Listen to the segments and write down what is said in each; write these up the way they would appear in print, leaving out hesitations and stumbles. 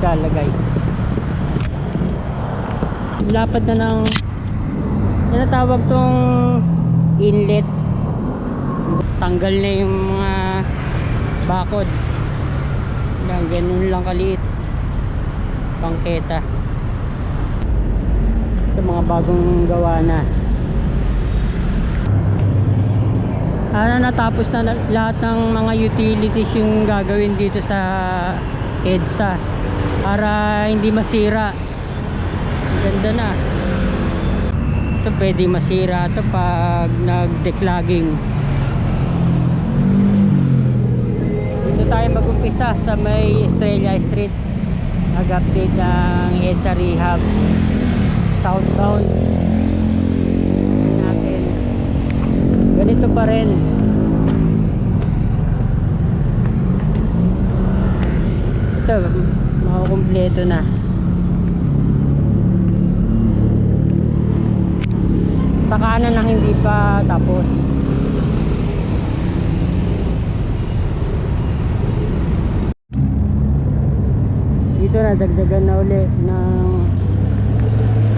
naglalagay. Lapad na ng tinatawag tong inlet. Tanggal na yung mga bakod. Yan, ganun lang kaliit. Bangketa. Ito mga bagong gawa na. Natapos na lahat ng mga utilities yung gagawin dito sa EDSA para hindi masira. Ganda na. Ito pwede masira ito pag nag-declogging. Dito tayo mag-umpisa sa may Estrella Street. Nag-update ng EDSA Rehab southbound natin. Ganito pa rin. Ito makukumpleto na. Sa kanan ang hindi pa tapos. Dito na dagdagan na uli ng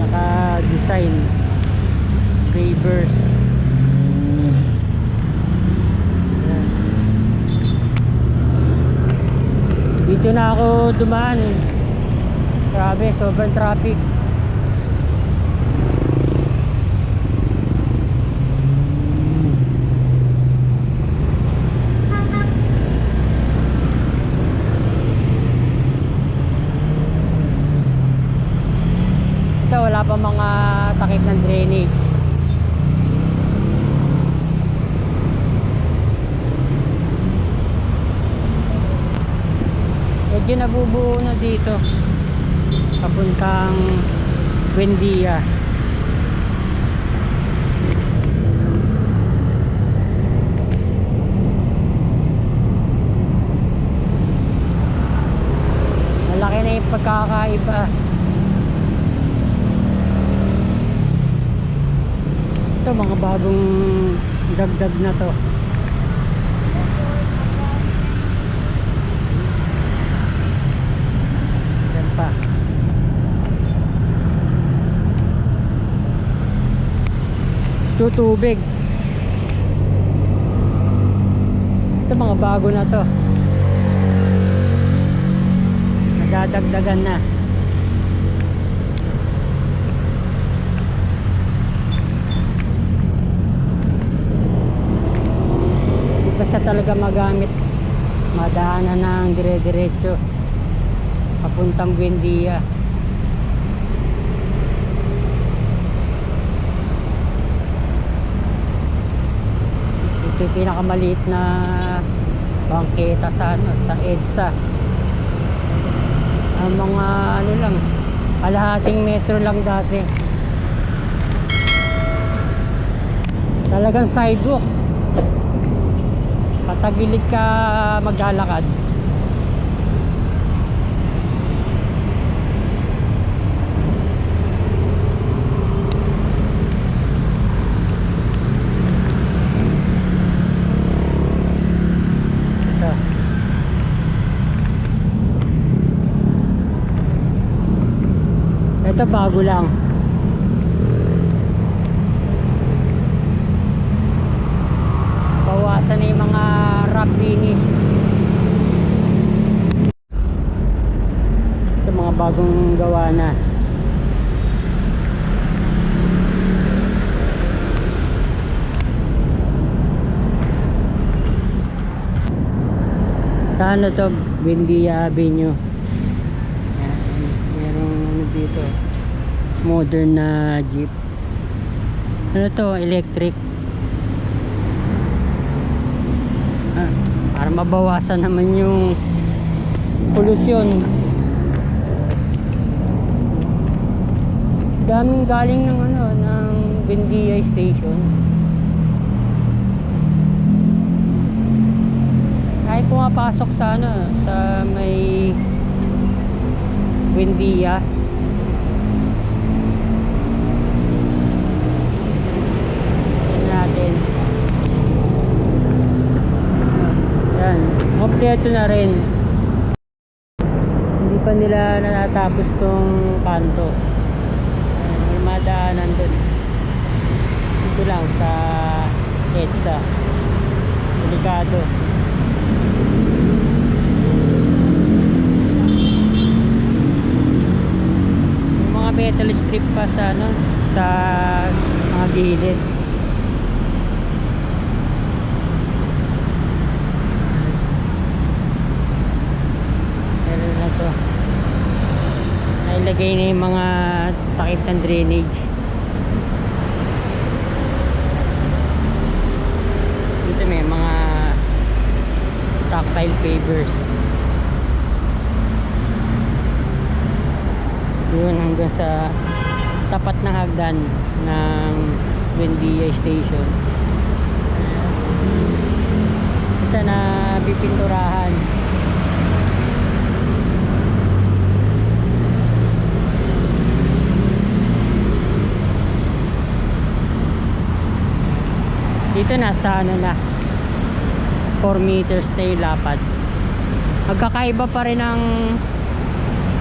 naka-design pavers. Dito na ako dumaan. Grabe, sobrang traffic. Ito wala pa mga takip ng drainage. Medyo nabubuo na dito papuntang Buendia. Malaki na yung pagkakaiba. Ito mga bagong dagdag na to. Yan pa. Ito tubig. Ito mga bago na to. Nagdadagdagan na. Siya talaga magamit, madaanan ng dire-diretso papuntang Buendia. Ito yung pinakamaliit na bangketa sa sa EDSA. Ang mga ano lang, kalahating metro lang dati. Talagang sidewalk. Patagilid ka maglalakad. Ito bago lang. Bawasan na yung mga rough finish. Ito mga bagong gawa na. Saan na to? Buendia Avenue. Merong ano dito, modern na jeep. Ano to? Electric. Para mabawasan naman yung pollution. Daming galing ng ano, ng Buendia Station. Kahit pumapasok sa ano, sa may Buendia. Natin. Yan, kompleto na rin. Hindi pa nila natapos tong kanto. May madaanan dun dito lang sa EDSA. Delikado. Yung mga metal strip pa sa ano, sa mga gilid. Meron na to. Nailagay na yung mga takip ng drainage. Dito may mga tactile pavers. Yun hanggang sa tapat ng hagdan ng Buendia Station. Isa na pipinturahan. Dito nasa ano na 4 meters na yung lapad. Magkakaiba pa rin ang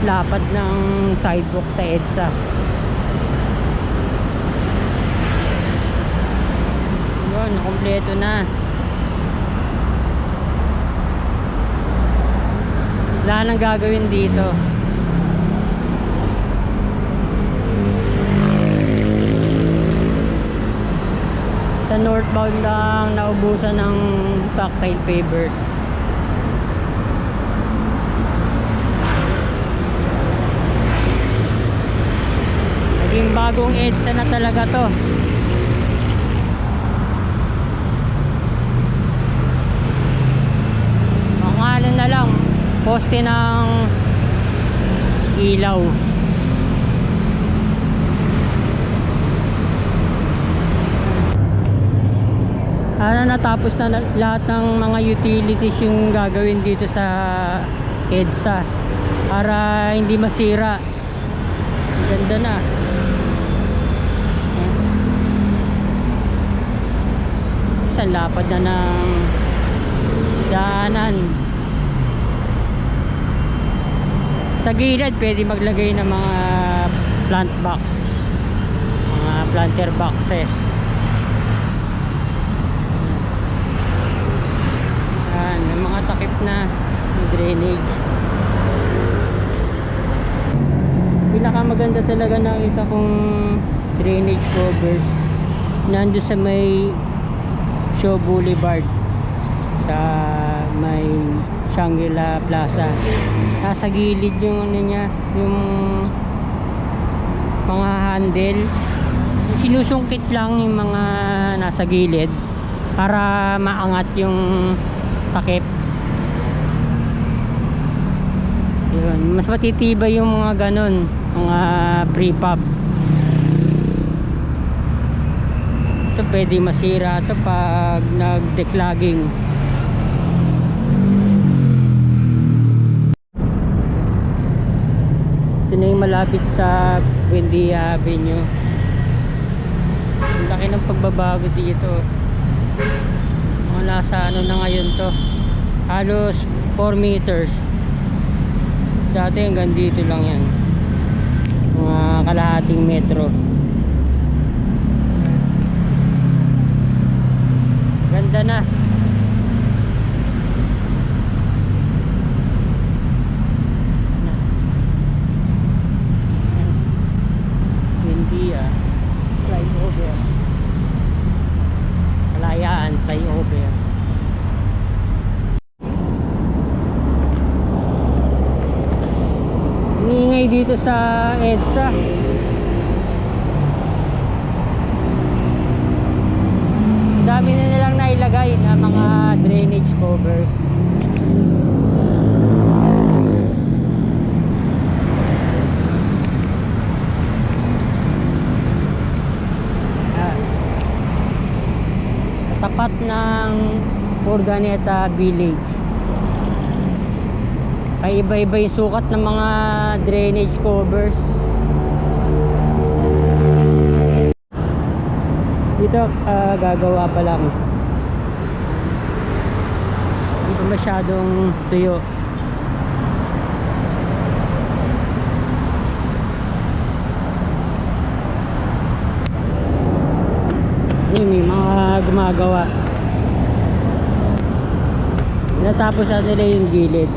lapad ng sidewalk sa EDSA. Yun, kompleto na. Wala nang gagawin dito. Sa northbound lang naubusan ng tactile pavers. Naging bagong EDSA na talaga to. Ang ano na lang, poste ng ilaw. Natapos na lahat ng mga utilities yung gagawin dito sa EDSA para hindi masira. Ganda na. Isang lapad na ng daanan. Sa gilid pwede maglagay ng mga plant box, mga planter boxes. May mga takip na drainage. Pinakamaganda talaga nakita kong drainage covers nandun sa may Shaw Boulevard, sa may Shangri-La Plaza. Nasa gilid yung ano niya, yung mga handle. Sinusungkit lang yung mga nasa gilid para maangat yung takip. Yun, mas matitibay yung mga ganon, mga prefab. Ito pwede masira ito pag nag-declogging. Ito na yung malapit sa Buendia Avenue. Ang laki ng pagbabago dito. Nasa ano na ngayon to, halos 4 meters. Dati hanggang dito lang yan, mga kalahating metro. Ganda na. Buendia flyover, Kalayaan flyover. Ingay dito sa EDSA. Dami na nilang nailagay na mga drainage covers. Tapat ng Urdaneta Village. Ay iba-iba yung sukat ng mga drainage covers. Dito gagawa pa lang. Hindi pa masyadong tuyo. gumagawa. Natapos na nila yung gilid.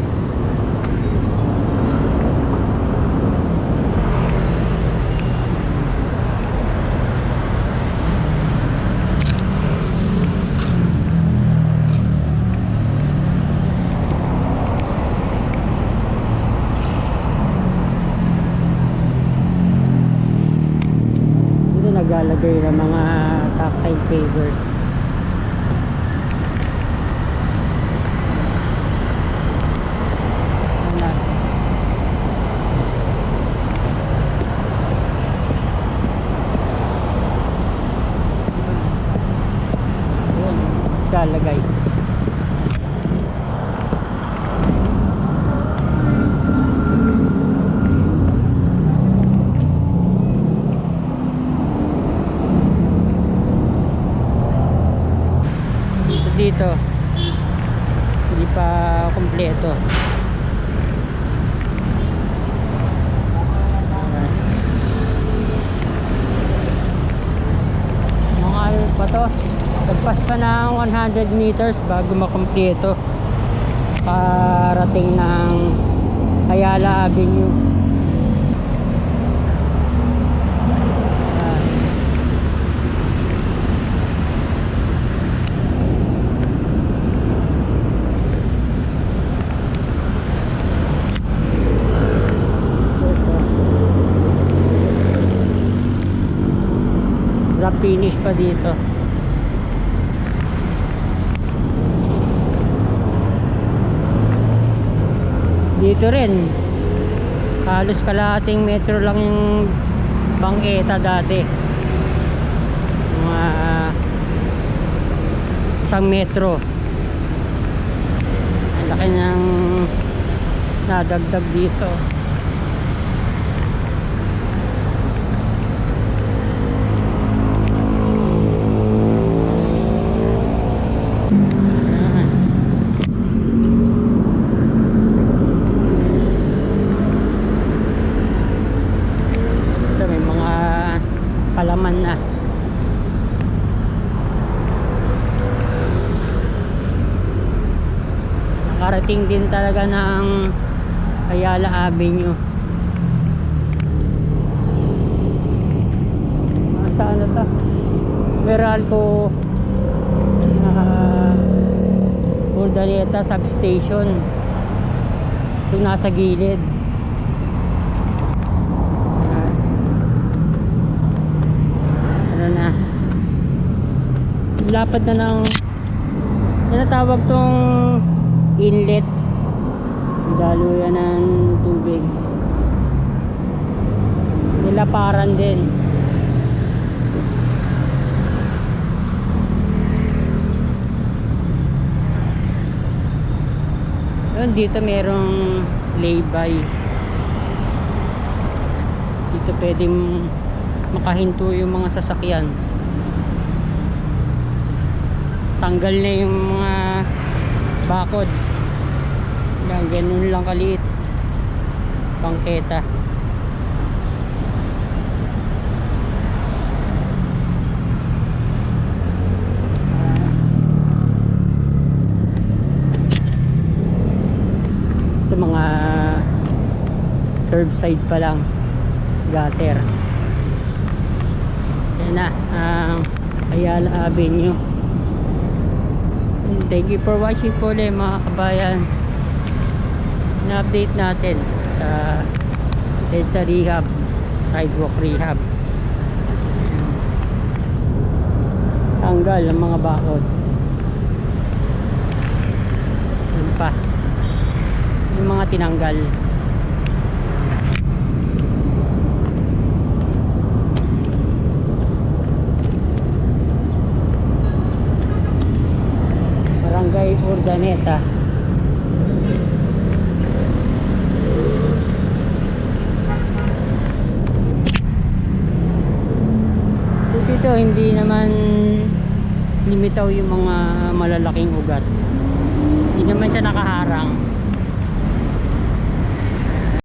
Dito naglalagay ng mga tactile pavers. Lalagay. Dito hindi pa kumpleto. Mga ano pa to, nagpas pa ng 100 meters bago makumpleto, parating ng Ayala Avenue. Wrap finish pa dito. Dito rin halos kalahating metro lang yung bangketa dati, mga 1 metro. Ang laki ng nadagdag dito. Palaman na. Nakarating din talaga ng Ayala Avenue. Saan na to? Meralco Urdaneta substation. Ito nasa gilid. Na lapad na ng tinatawag tong inlet, daluyan ng tubig, nilaparan din. Yun, dito merong lay-by, dito pwedeng makahinto yung mga sasakyan. Tanggal na yung mga bakod. Yan, ganun lang kaliit bangketa. Ito mga curbside pa lang, gutter. Yan na ang Ayala Avenue. Thank you for watching po ulit mga kabayan. Na-update natin sa EDSA rehab, sidewalk rehab. Tanggal ang mga bakod. Yun pa yung mga tinanggal. Barangay Urdaneta. Dito hindi naman limitaw yung mga malalaking ugat, hindi naman siya nakaharang.